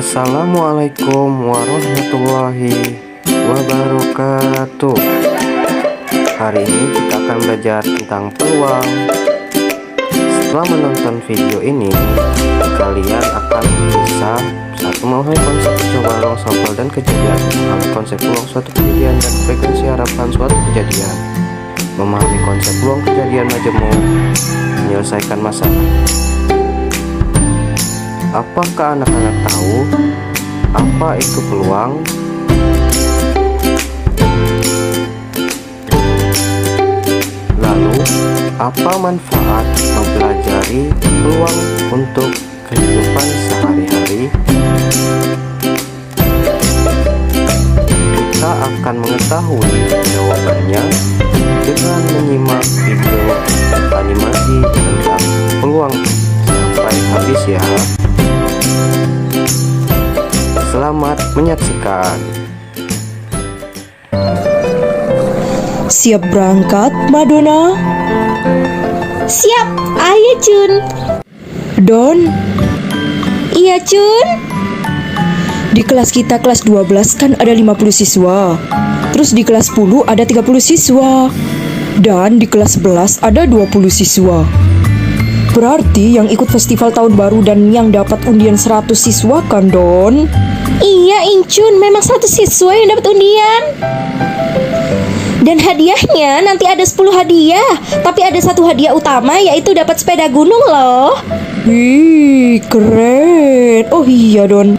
Assalamualaikum warahmatullahi wabarakatuh. Hari ini kita akan belajar tentang peluang. Setelah menonton video ini, kalian akan bisa memahami konsep percobaan ruang sampel dan kejadian, memahami konsep peluang suatu kejadian dan frekuensi harapan suatu kejadian, memahami konsep peluang kejadian majemuk, menyelesaikan masalah. Apakah anak-anak tahu apa itu peluang? Lalu, apa manfaat mempelajari peluang untuk kehidupan sehari-hari? Kita akan mengetahui jawabannya dengan menyimak video animasi tentang peluang sampai habis ya. Selamat menyaksikan. Siap berangkat, Madonna? Siap, ayo Cun. Don? Iya Cun. Di kelas kita kelas 12 kan ada 50 siswa. Terus di kelas 10 ada 30 siswa. Dan di kelas 11 ada 20 siswa. Berarti yang ikut festival tahun baru dan yang dapat undian 100 siswa kan, Don? Iya Incun, memang 100 siswa yang dapat undian. Dan hadiahnya nanti ada 10 hadiah. Tapi ada satu hadiah utama, yaitu dapat sepeda gunung loh. Wih, keren. Oh iya, Don.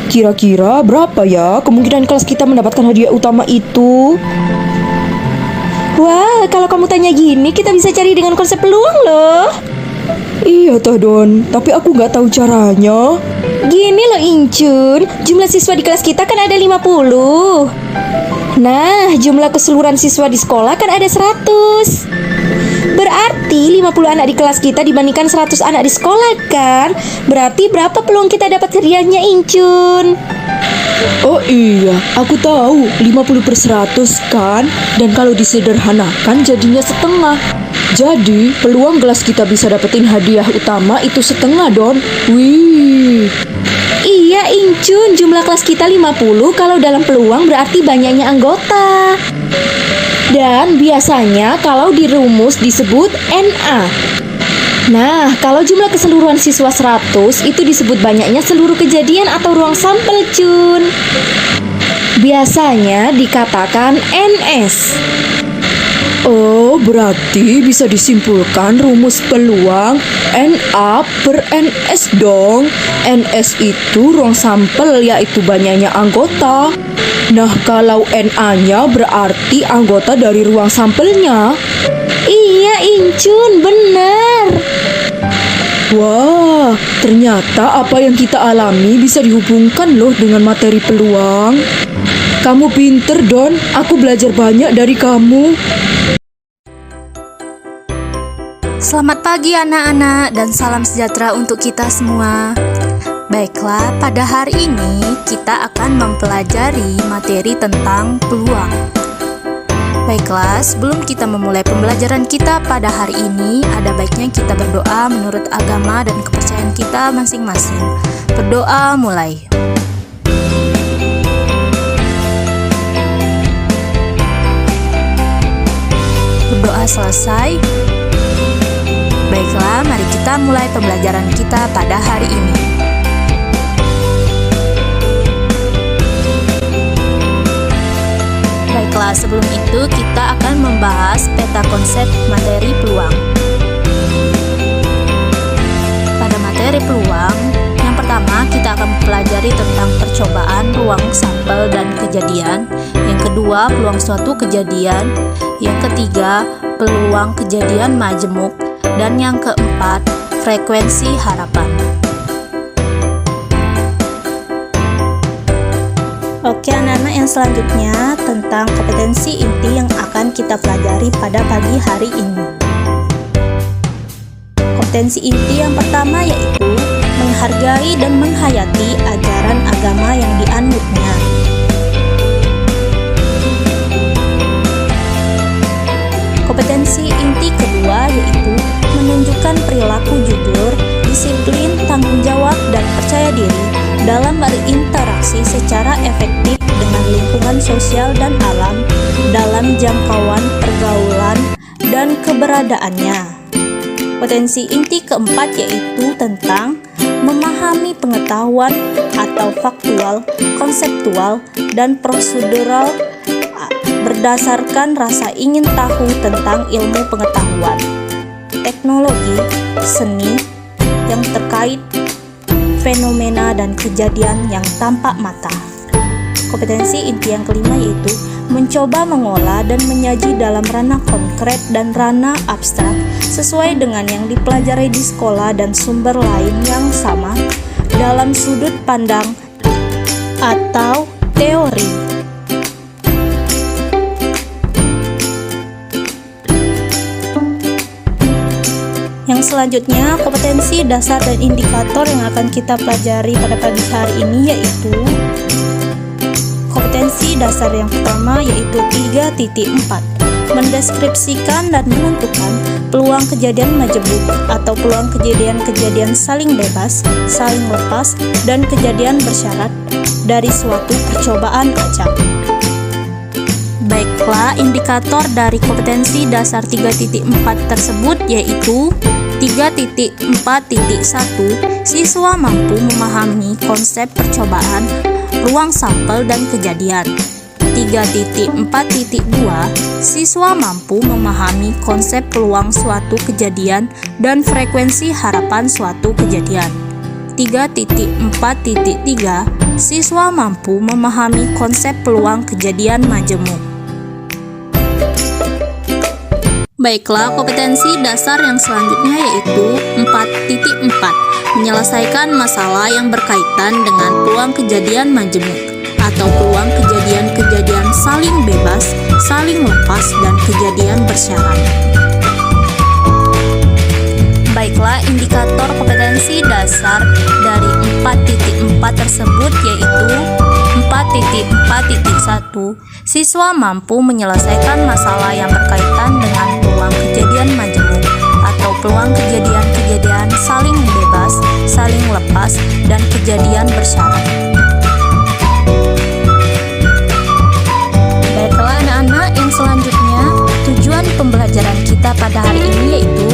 Kira-kira berapa ya kemungkinan kelas kita mendapatkan hadiah utama itu? Wah, kalau kamu tanya gini, kita bisa cari dengan konsep peluang loh. Iya toh Don, tapi aku nggak tahu caranya. Gini loh Incun, jumlah siswa di kelas kita kan ada 50. Nah, jumlah keseluruhan siswa di sekolah kan ada 100. Berarti 50 anak di kelas kita dibandingkan 100 anak di sekolah kan? Berarti berapa peluang kita dapat hadiahnya Incun? Oh iya, aku tahu 50/100 kan? Dan kalau disederhanakan jadinya setengah. Jadi peluang kelas kita bisa dapetin hadiah utama itu setengah, Don. Wih. Iya Incun, jumlah kelas kita 50. Kalau dalam peluang berarti banyaknya anggota. Dan biasanya kalau di rumus disebut NA. Nah, kalau jumlah keseluruhan siswa 100 itu disebut banyaknya seluruh kejadian atau ruang sampel, Cun. Biasanya dikatakan NS. Oh, berarti bisa disimpulkan rumus peluang NA per NS dong. NS itu ruang sampel, yaitu banyaknya anggota. Nah, kalau NA-nya berarti anggota dari ruang sampelnya. Iya, Incun, benar. Wah, ternyata apa yang kita alami bisa dihubungkan loh dengan materi peluang. Kamu pinter, Don. Aku belajar banyak dari kamu. Selamat pagi anak-anak dan salam sejahtera untuk kita semua. Baiklah, pada hari ini kita akan mempelajari materi tentang peluang. Baiklah, sebelum kita memulai pembelajaran kita pada hari ini, ada baiknya kita berdoa menurut agama dan kepercayaan kita masing-masing. Berdoa mulai. Berdoa selesai. Baiklah, mari kita mulai pembelajaran kita pada hari ini. Baiklah, sebelum itu kita akan membahas peta konsep materi peluang. Pada materi peluang, yang pertama kita akan mempelajari tentang percobaan ruang sampel dan kejadian. Yang kedua, peluang suatu kejadian. Yang ketiga, peluang kejadian majemuk. Dan yang keempat, frekuensi harapan. Oke anak-anak, yang selanjutnya tentang kompetensi inti yang akan kita pelajari pada pagi hari ini. Kompetensi inti yang pertama yaitu menghargai dan menghayati ajaran agama yang dianutnya. Kompetensi inti kedua yaitu menunjukkan perilaku jujur, disiplin, tanggung jawab, dan percaya diri dalam berinteraksi secara efektif dengan lingkungan sosial dan alam dalam jangkauan pergaulan dan keberadaannya. Potensi inti keempat yaitu tentang memahami pengetahuan atau faktual, konseptual, dan prosedural berdasarkan rasa ingin tahu tentang ilmu pengetahuan, teknologi, seni yang terkait fenomena dan kejadian yang tampak mata. Kompetensi inti yang kelima yaitu mencoba mengolah dan menyaji dalam ranah konkret dan ranah abstrak sesuai dengan yang dipelajari di sekolah dan sumber lain yang sama dalam sudut pandang atau teori. Yang selanjutnya, kompetensi dasar dan indikator yang akan kita pelajari pada pagi hari ini yaitu kompetensi dasar yang pertama yaitu 3.4, mendeskripsikan dan menentukan peluang kejadian majemuk atau peluang kejadian-kejadian saling bebas, saling lepas, dan kejadian bersyarat dari suatu percobaan acak. Baiklah, indikator dari kompetensi dasar 3.4 tersebut yaitu 3.4.1, siswa mampu memahami konsep percobaan, ruang sampel dan kejadian. 3.4.2, siswa mampu memahami konsep peluang suatu kejadian dan frekuensi harapan suatu kejadian. 3.4.3, siswa mampu memahami konsep peluang kejadian majemuk. Baiklah, kompetensi dasar yang selanjutnya yaitu 4.4, menyelesaikan masalah yang berkaitan dengan peluang kejadian majemuk atau peluang kejadian-kejadian saling bebas, saling lepas, dan kejadian bersyarat. Baiklah, indikator kompetensi dasar dari 4.4 tersebut yaitu 4.4.1, siswa mampu menyelesaikan masalah yang berkaitan dengan peluang kejadian majemuk atau peluang kejadian-kejadian saling bebas, saling lepas, dan kejadian bersyarat. Baiklah anak-anak, yang selanjutnya tujuan pembelajaran kita pada hari ini yaitu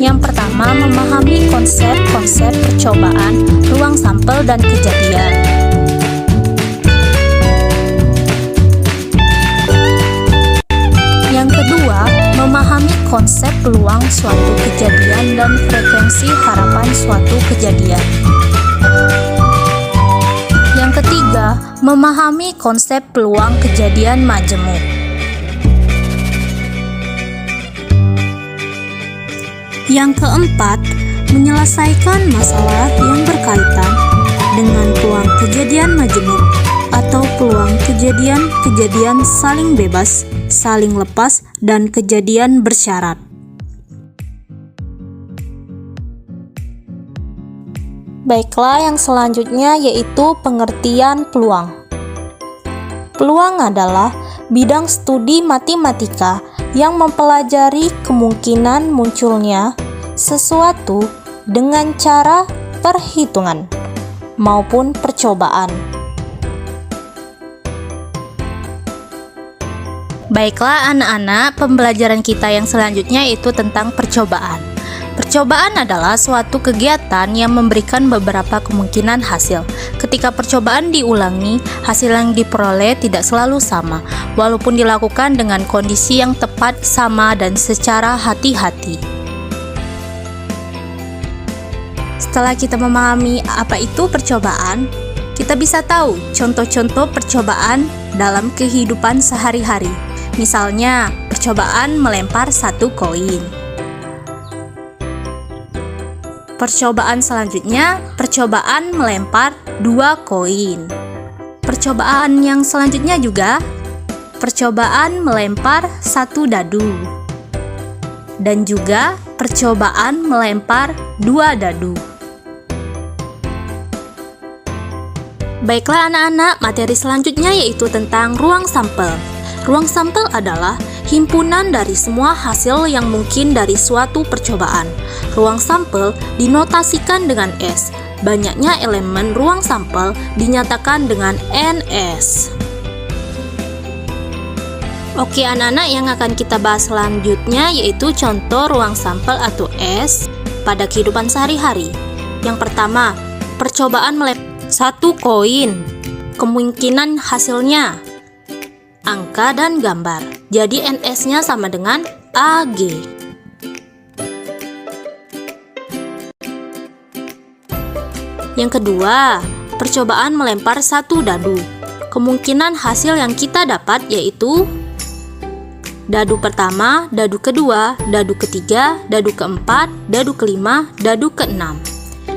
yang pertama, memahami konsep-konsep percobaan, ruang sampel, dan kejadian. Yang kedua, memahami konsep peluang suatu kejadian dan frekuensi harapan suatu kejadian. Yang ketiga, memahami konsep peluang kejadian majemuk. Yang keempat, menyelesaikan masalah yang berkaitan dengan peluang kejadian majemuk atau peluang kejadian-kejadian saling bebas, saling lepas, dan kejadian bersyarat. Baiklah, yang selanjutnya yaitu pengertian peluang. Peluang adalah bidang studi matematika yang mempelajari kemungkinan munculnya sesuatu dengan cara perhitungan maupun percobaan. Baiklah anak-anak, pembelajaran kita yang selanjutnya yaitu tentang percobaan. Percobaan adalah suatu kegiatan yang memberikan beberapa kemungkinan hasil. Ketika percobaan diulangi, hasil yang diperoleh tidak selalu sama, walaupun dilakukan dengan kondisi yang tepat, sama, dan secara hati-hati. Setelah kita memahami apa itu percobaan, kita bisa tahu contoh-contoh percobaan dalam kehidupan sehari-hari. Misalnya, percobaan melempar satu koin. Percobaan selanjutnya, percobaan melempar 2 koin. Percobaan yang selanjutnya juga, percobaan melempar 1 dadu. Dan juga percobaan melempar 2 dadu. Baiklah anak-anak, materi selanjutnya yaitu tentang ruang sampel. Ruang sampel adalah himpunan dari semua hasil yang mungkin dari suatu percobaan. Ruang sampel dinotasikan dengan S. Banyaknya elemen ruang sampel dinyatakan dengan NS. Oke anak-anak, yang akan kita bahas selanjutnya yaitu contoh ruang sampel atau S pada kehidupan sehari-hari. Yang pertama, percobaan melempar satu koin. Kemungkinan hasilnya angka dan gambar. Jadi NS-nya sama dengan AG. Yang kedua, percobaan melempar satu dadu. Kemungkinan hasil yang kita dapat yaitu dadu pertama, dadu kedua, dadu ketiga, dadu keempat, dadu kelima, dadu keenam.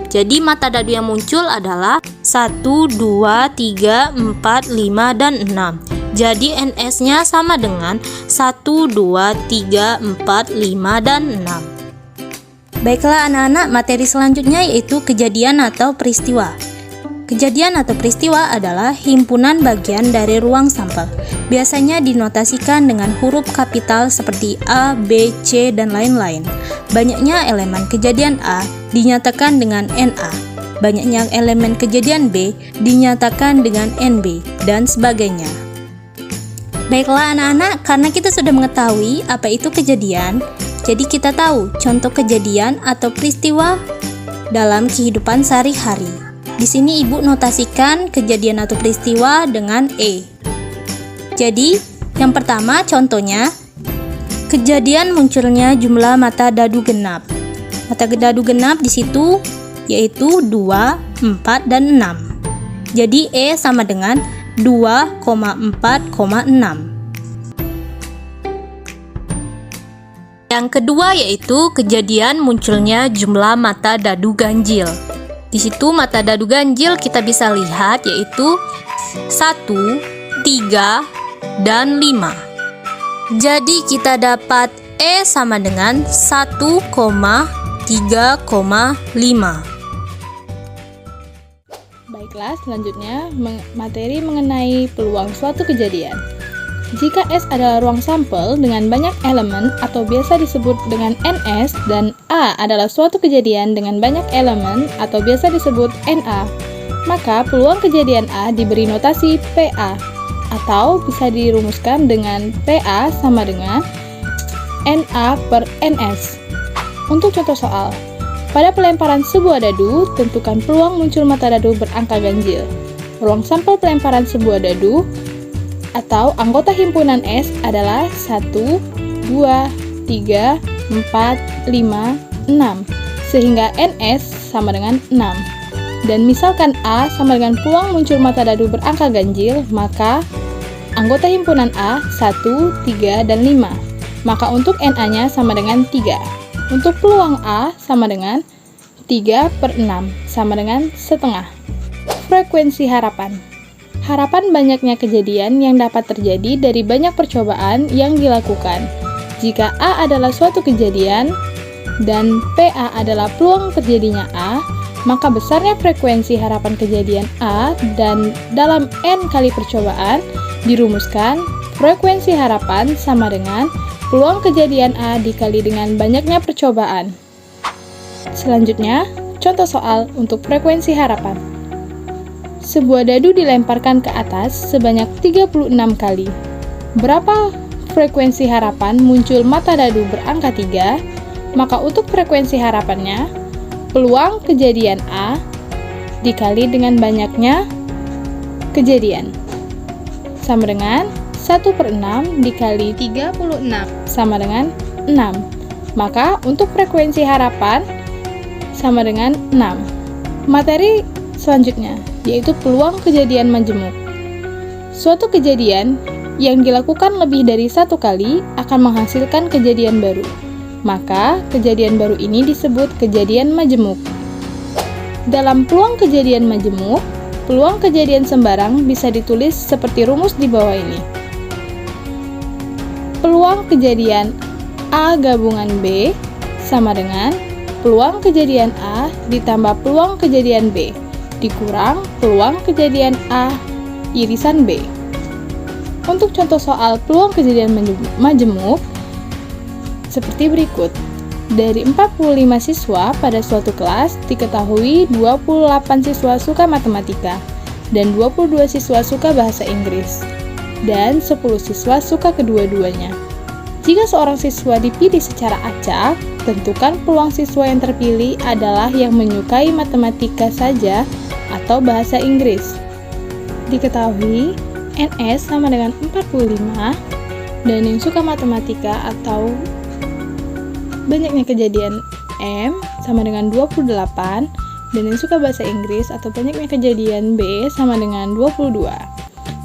Jadi mata dadu yang muncul adalah 1, 2, 3, 4, 5, dan 6. Jadi NS-nya sama dengan 1, 2, 3, 4, 5, dan 6. Baiklah anak-anak, materi selanjutnya yaitu kejadian atau peristiwa. Kejadian atau peristiwa adalah himpunan bagian dari ruang sampel. Biasanya dinotasikan dengan huruf kapital seperti A, B, C, dan lain-lain. Banyaknya elemen kejadian A dinyatakan dengan NA. Banyaknya elemen kejadian B dinyatakan dengan NB, dan sebagainya. Baiklah anak-anak, karena kita sudah mengetahui apa itu kejadian, jadi kita tahu contoh kejadian atau peristiwa dalam kehidupan sehari-hari. Di sini ibu notasikan kejadian atau peristiwa dengan E. Jadi, yang pertama contohnya, kejadian munculnya jumlah mata dadu genap. Mata dadu genap di situ yaitu 2, 4, dan 6. Jadi E sama dengan 2,4,6. Yang kedua yaitu kejadian munculnya jumlah mata dadu ganjil. Di situ mata dadu ganjil kita bisa lihat yaitu 1, 3, dan 5. Jadi kita dapat E sama dengan 1,3,5. Baiklah, selanjutnya materi mengenai peluang suatu kejadian. Jika S adalah ruang sampel dengan banyak elemen atau biasa disebut dengan NS dan A adalah suatu kejadian dengan banyak elemen atau biasa disebut NA, maka peluang kejadian A diberi notasi PA atau bisa dirumuskan dengan PA sama dengan NA per NS. Untuk contoh soal, pada pelemparan sebuah dadu, tentukan peluang muncul mata dadu berangka ganjil. Ruang sampel pelemparan sebuah dadu atau anggota himpunan S adalah 1, 2, 3, 4, 5, 6, sehingga NS sama dengan 6. Dan misalkan A sama dengan peluang muncul mata dadu berangka ganjil, maka anggota himpunan A 1, 3, dan 5. Maka untuk NA-nya sama dengan 3. Untuk peluang A sama dengan 3 per 6, sama dengan setengah. Frekuensi harapan. Harapan banyaknya kejadian yang dapat terjadi dari banyak percobaan yang dilakukan. Jika A adalah suatu kejadian dan PA adalah peluang terjadinya A, maka besarnya frekuensi harapan kejadian A dan dalam N kali percobaan dirumuskan frekuensi harapan sama dengan peluang kejadian A dikali dengan banyaknya percobaan. Selanjutnya, contoh soal untuk frekuensi harapan. Sebuah dadu dilemparkan ke atas sebanyak 36 kali. Berapa frekuensi harapan muncul mata dadu berangka 3? Maka untuk frekuensi harapannya, peluang kejadian A dikali dengan banyaknya kejadian sama dengan 1 per 6 dikali 36 sama dengan 6. Maka untuk frekuensi harapan sama dengan 6. Materi selanjutnya yaitu peluang kejadian majemuk. Suatu kejadian yang dilakukan lebih dari satu kali akan menghasilkan kejadian baru. Maka kejadian baru ini disebut kejadian majemuk. Dalam peluang kejadian majemuk, peluang kejadian sembarang bisa ditulis seperti rumus di bawah ini. Peluang kejadian A gabungan B sama dengan peluang kejadian A ditambah peluang kejadian B dikurang peluang kejadian A irisan B. Untuk contoh soal peluang kejadian majemuk seperti berikut. Dari 45 siswa pada suatu kelas, diketahui 28 siswa suka matematika, dan 22 siswa suka bahasa Inggris, dan 10 siswa suka kedua-duanya. Jika seorang siswa dipilih secara acak, tentukan peluang siswa yang terpilih adalah yang menyukai matematika saja atau bahasa Inggris. Diketahui NS sama dengan 45, dan yang suka matematika atau banyaknya kejadian M sama dengan 28, dan yang suka bahasa Inggris atau banyaknya kejadian B sama dengan 22,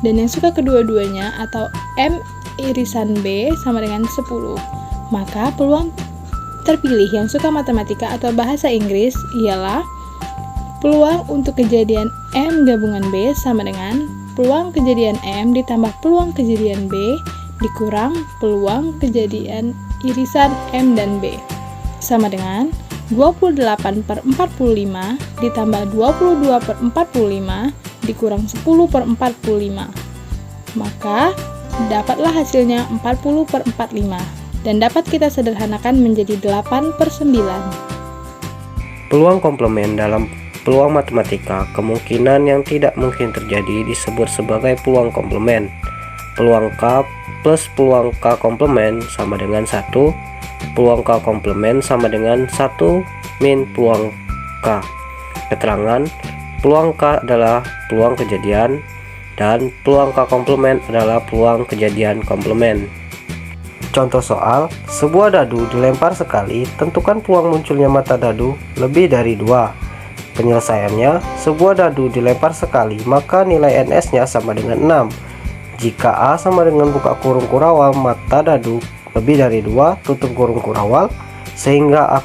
dan yang suka kedua-duanya atau M irisan B sama dengan 10. Maka peluang terpilih yang suka matematika atau bahasa Inggris ialah peluang untuk kejadian M gabungan B sama dengan peluang kejadian M ditambah peluang kejadian B dikurang peluang kejadian irisan M dan B, sama dengan 28/45 ditambah 22/45 dikurang 10/45. Maka dapatlah hasilnya 40/45, dan dapat kita sederhanakan menjadi 8/9. Peluang komplement dalam peluang matematika, kemungkinan yang tidak mungkin terjadi disebut sebagai peluang komplement. Peluang K plus peluang K komplement sama dengan 1. Peluang K komplement sama dengan 1 min peluang K. Keterangan, peluang K adalah peluang kejadian, dan peluang K komplement adalah peluang kejadian komplement. Contoh soal, sebuah dadu dilempar sekali, tentukan peluang munculnya mata dadu lebih dari 2. Penyelesaiannya, sebuah dadu dilempar sekali, maka nilai NS-nya sama dengan 6. Jika A sama dengan buka kurung kurawal mata dadu lebih dari 2 tutup kurung kurawal, sehingga A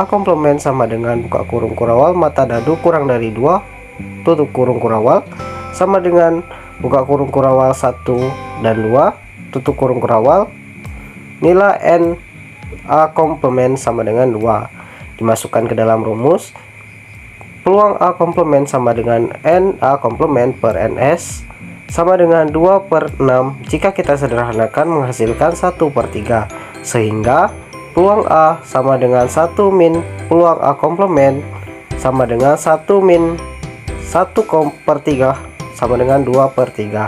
komplement sama dengan buka kurung kurawal mata dadu kurang dari 2 tutup kurung kurawal, sama dengan buka kurung kurawal 1 dan 2 tutup kurung kurawal. Nilai N A komplement sama dengan 2. Dimasukkan ke dalam rumus. Peluang A komplement sama dengan N A komplement per NS sama dengan 2/6. Jika kita sederhanakan menghasilkan 1/3, sehingga peluang A sama dengan 1 min peluang A komplement sama dengan 1 min 1/3 sama dengan 2/3.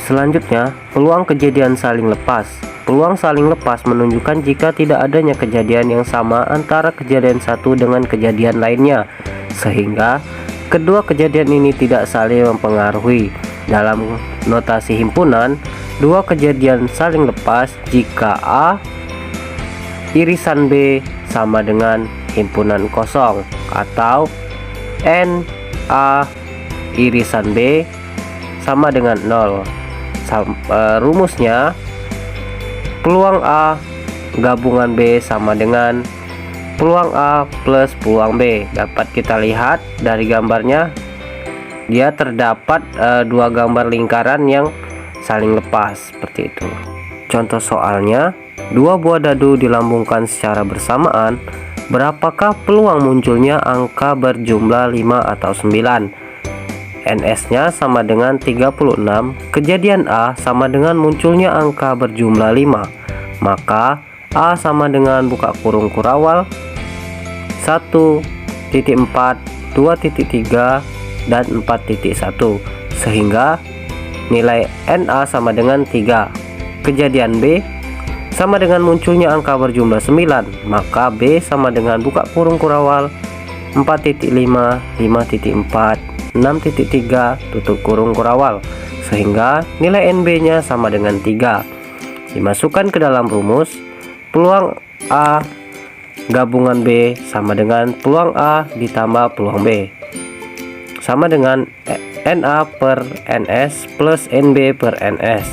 Selanjutnya, peluang kejadian saling lepas. Peluang saling lepas menunjukkan jika tidak adanya kejadian yang sama antara kejadian satu dengan kejadian lainnya, sehingga kedua kejadian ini tidak saling mempengaruhi. Dalam notasi himpunan, dua kejadian saling lepas jika A irisan B sama dengan himpunan kosong, atau N A irisan B sama dengan 0. Rumusnya, peluang A gabungan B sama dengan peluang A plus peluang B. Dapat kita lihat dari gambarnya, dia terdapat dua gambar lingkaran yang saling lepas seperti itu. Contoh soalnya, dua buah dadu dilambungkan secara bersamaan. Berapakah peluang munculnya angka berjumlah 5 atau 9? NS-nya sama dengan 36. Kejadian A sama dengan munculnya angka berjumlah 5. Maka A sama dengan buka kurung kurawal 1.4, 2.3, dan 4.1, sehingga nilai NA sama dengan 3. Kejadian B sama dengan munculnya angka berjumlah 9, maka B sama dengan buka kurung kurawal 4.5, 5.4, 6.3 tutup kurung kurawal, sehingga nilai NB nya sama dengan 3. Dimasukkan ke dalam rumus, peluang A gabungan B sama dengan peluang A ditambah peluang B, sama dengan NA per NS plus NB per NS,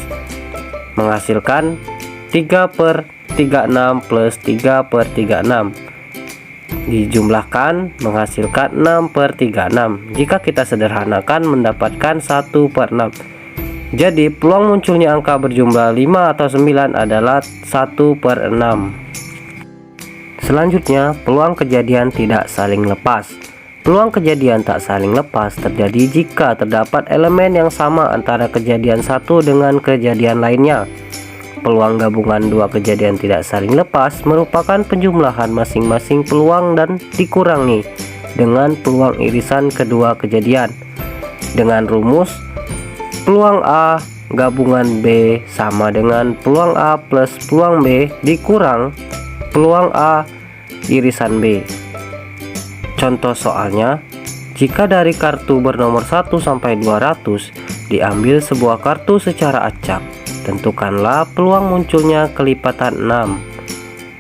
menghasilkan 3/36 plus 3/36. Dijumlahkan menghasilkan 6/36. Jika kita sederhanakan mendapatkan 1/6. Jadi peluang munculnya angka berjumlah 5 atau 9 adalah 1/6. Selanjutnya, peluang kejadian tidak saling lepas. Peluang kejadian tak saling lepas terjadi jika terdapat elemen yang sama antara kejadian satu dengan kejadian lainnya. Peluang gabungan dua kejadian tidak saling lepas merupakan penjumlahan masing-masing peluang dan dikurangi dengan peluang irisan kedua kejadian. Dengan rumus, peluang A gabungan B sama dengan peluang A plus peluang B dikurang peluang A irisan B. Contoh soalnya, jika dari kartu bernomor 1 sampai 200 diambil sebuah kartu secara acak, tentukanlah peluang munculnya kelipatan 6.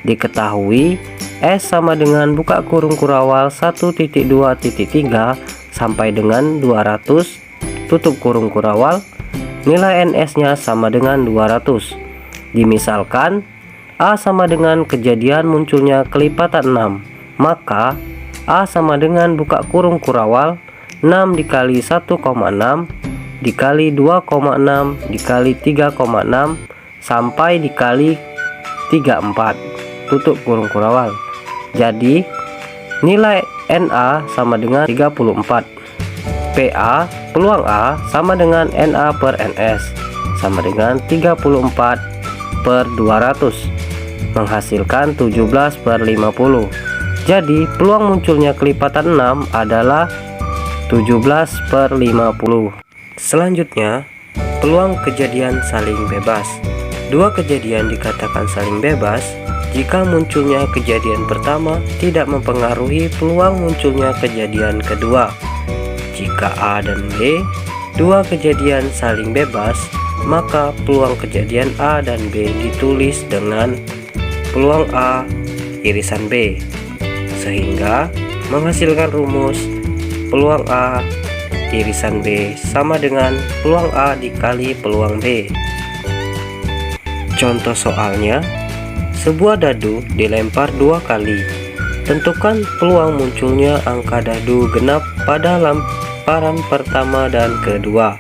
Diketahui S sama dengan buka kurung kurawal 1.2.3 sampai dengan 200 tutup kurung kurawal, nilai NS nya sama dengan 200. Dimisalkan A sama dengan kejadian munculnya kelipatan 6, maka A sama dengan buka kurung kurawal 6 dikali 1,6 dikali 2,6 dikali 3,6 sampai dikali 34 tutup kurung kurawal. Jadi nilai NA sama dengan 34. PA peluang A sama dengan NA per NS sama dengan 34 per 200 menghasilkan 17 per 50. Jadi peluang munculnya kelipatan 6 adalah 17 per 50. Selanjutnya, peluang kejadian saling bebas. Dua kejadian dikatakan saling bebas jika munculnya kejadian pertama tidak mempengaruhi peluang munculnya kejadian kedua. Jika A dan B, dua kejadian saling bebas, maka peluang kejadian A dan B ditulis dengan peluang A irisan B, sehingga menghasilkan rumus peluang A irisan B sama dengan peluang A dikali peluang B. Contoh soalnya, sebuah dadu dilempar dua kali. Tentukan peluang munculnya angka dadu genap pada lemparan pertama dan kedua.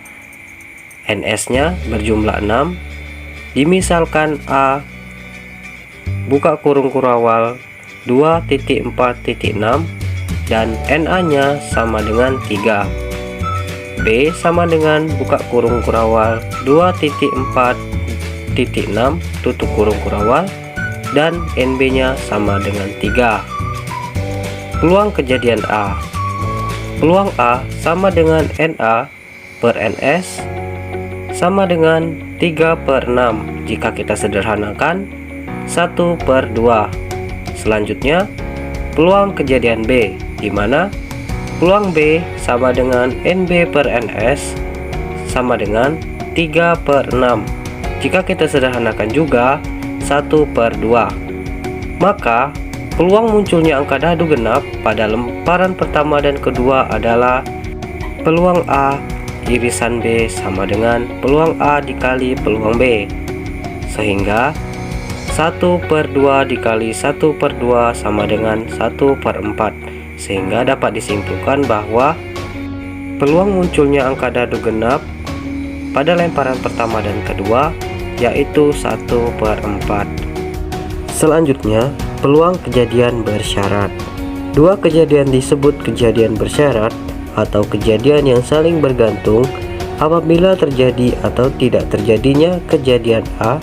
NS-nya berjumlah 6. Dimisalkan A buka kurung kurawal 2.4.6 dan NA-nya sama dengan 3. B sama dengan buka kurung kurawal 2.4.6 tutup kurung kurawal dan NB-nya sama dengan 3. Peluang kejadian A. Peluang A sama dengan NA per NS sama dengan 3 per 6. Jika kita sederhanakan 1 per 2. Selanjutnya, peluang kejadian B, di mana peluang B sama dengan NB per NS sama dengan 3 per 6. Jika kita sederhanakan juga 1 per 2, maka peluang munculnya angka dadu genap pada lemparan pertama dan kedua adalah peluang A irisan B sama dengan peluang A dikali peluang B, sehingga 1 per 2 dikali 1 per 2 sama dengan 1 per 4, sehingga dapat disimpulkan bahwa peluang munculnya angka dadu genap pada lemparan pertama dan kedua yaitu 1 per 4. Selanjutnya, peluang kejadian bersyarat. Dua kejadian disebut kejadian bersyarat atau kejadian yang saling bergantung apabila terjadi atau tidak terjadinya kejadian A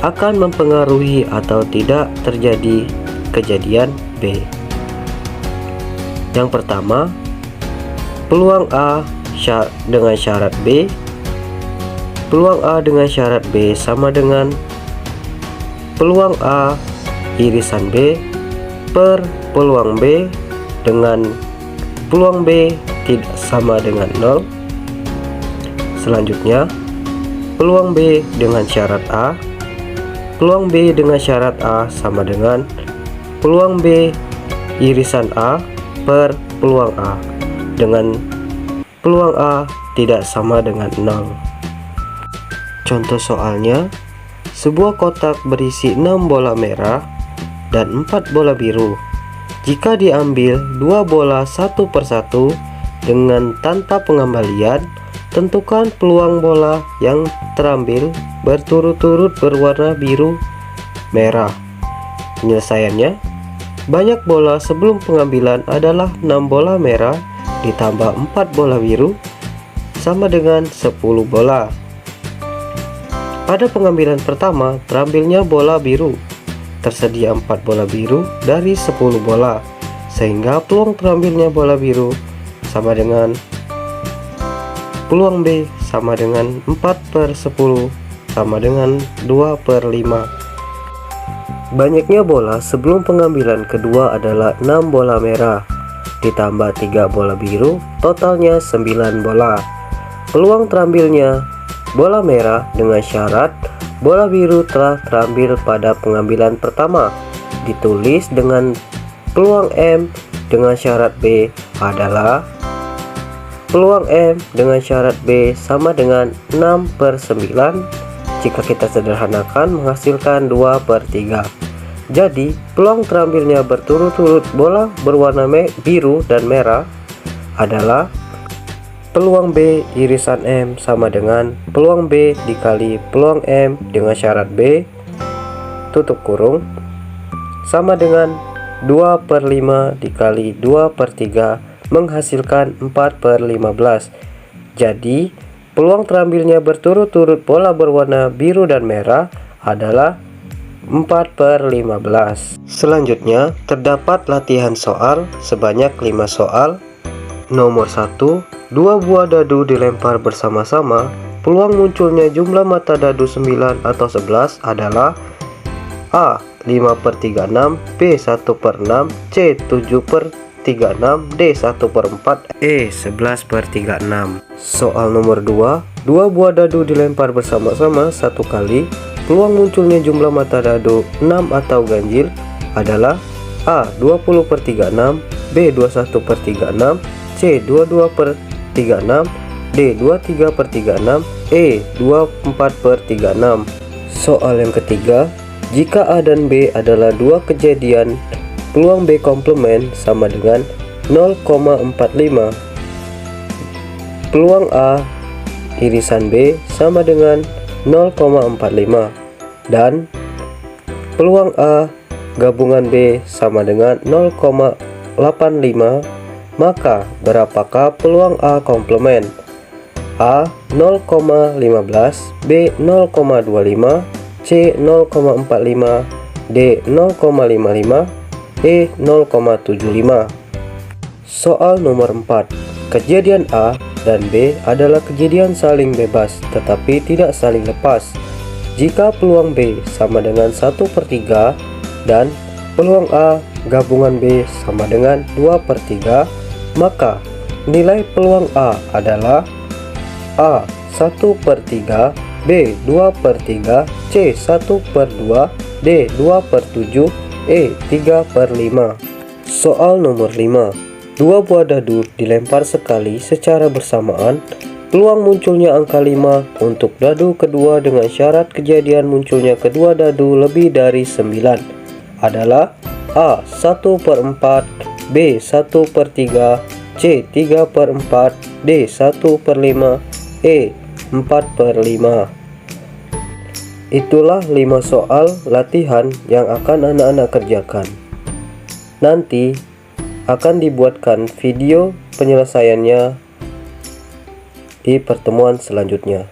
akan mempengaruhi atau tidak terjadi kejadian B. Yang pertama, peluang A dengan syarat B. Peluang A dengan syarat B sama dengan peluang A irisan B per peluang B dengan peluang B tidak sama dengan 0. Selanjutnya, peluang B dengan syarat A. Peluang B dengan syarat A sama dengan peluang B irisan A per peluang A dengan peluang A tidak sama dengan 0. Contoh soalnya, sebuah kotak berisi 6 bola merah dan 4 bola biru. Jika diambil 2 bola satu persatu dengan tanpa pengembalian, tentukan peluang bola yang terambil berturut-turut berwarna biru merah. Penyelesaiannya, Banyak bola sebelum pengambilan adalah 6 bola merah ditambah 4 bola biru sama dengan 10 bola. Pada pengambilan pertama terambilnya bola biru. Tersedia 4 bola biru dari 10 bola, sehingga peluang terambilnya bola biru sama dengan peluang B sama dengan 4/10 sama dengan 2/5. Banyaknya bola sebelum pengambilan kedua adalah 6 bola merah ditambah 3 bola biru, totalnya 9 bola. Peluang terambilnya bola merah dengan syarat bola biru telah terambil pada pengambilan pertama ditulis dengan peluang M dengan syarat B adalah peluang M dengan syarat B sama dengan 6/9. Jika kita sederhanakan menghasilkan 2/3. Jadi peluang terambilnya berturut-turut bola berwarna biru dan merah adalah peluang B irisan M sama dengan peluang B dikali peluang M dengan syarat B tutup kurung sama dengan 2/5 dikali 2/3 menghasilkan 4/15. Jadi peluang terambilnya berturut-turut bola berwarna biru dan merah adalah 4/15. Selanjutnya terdapat latihan soal sebanyak 5 soal. Nomor 1, 2 buah dadu dilempar bersama-sama. Peluang munculnya jumlah mata dadu 9 atau 11 adalah A. 5/36, B. 1/6, C. 7/36, D. 1/4, E. 11/36. Soal nomor 2, 2 buah dadu dilempar bersama-sama 1 kali. Peluang munculnya jumlah mata dadu 6 atau ganjil adalah A. 20/36, B. 21/36, C. 22/36, D. 23/36, E. 24/36. Soal yang ketiga, jika A dan B adalah dua kejadian, peluang B komplement sama dengan 0,45. Peluang A irisan B sama dengan 0,45 dan peluang A gabungan B sama dengan 0,85. Maka berapakah peluang A komplement? A 0,15, B 0,25, C 0,45, D 0,55, E 0,75. Soal nomor 4. Kejadian A dan B adalah kejadian saling bebas tetapi tidak saling lepas. Jika peluang B sama dengan 1/3 dan peluang A gabungan B sama dengan 2/3, maka nilai peluang A adalah A 1/3, B 2/3, C 1/2, D 2/7, E 3/5. Soal nomor 5. 2 buah dadu dilempar sekali secara bersamaan. Peluang munculnya angka 5 untuk dadu kedua dengan syarat kejadian munculnya kedua dadu lebih dari 9 adalah A 1/4, B 1/3, C 3/4, D 1/5, E 4/5. Itulah 5 soal latihan yang akan anak-anak kerjakan. Nanti akan dibuatkan video penyelesaiannya di pertemuan selanjutnya.